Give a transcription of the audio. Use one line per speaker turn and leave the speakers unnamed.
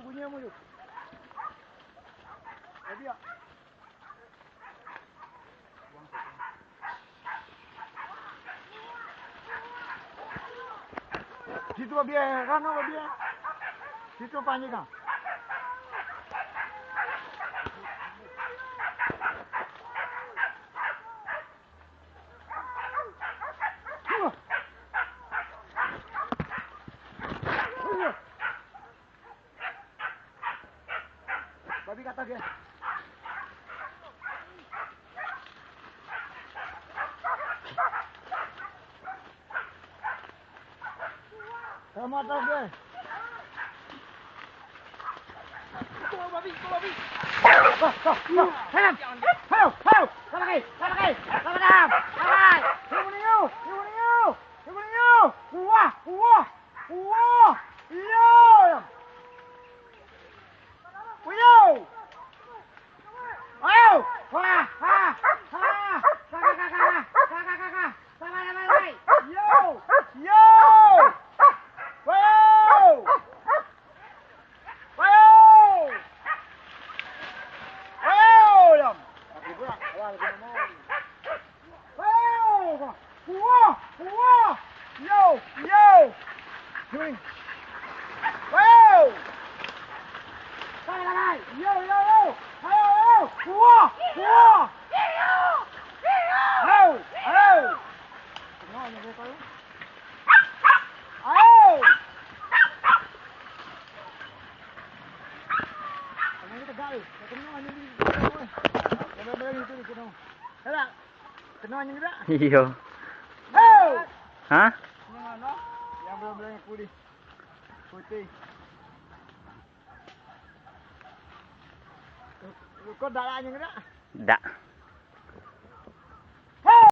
Bunyi maju. Dia. Situ biar kan biar. Situ panjang kan. Babi kata dia. Kamu atas dia. Itu babi. Hello. Salah kai. Wah. Iya. Ayo. Wah. Yo.
Iya. Hah?
Yang belum putih. Kau darahnya enggak?
Enggak.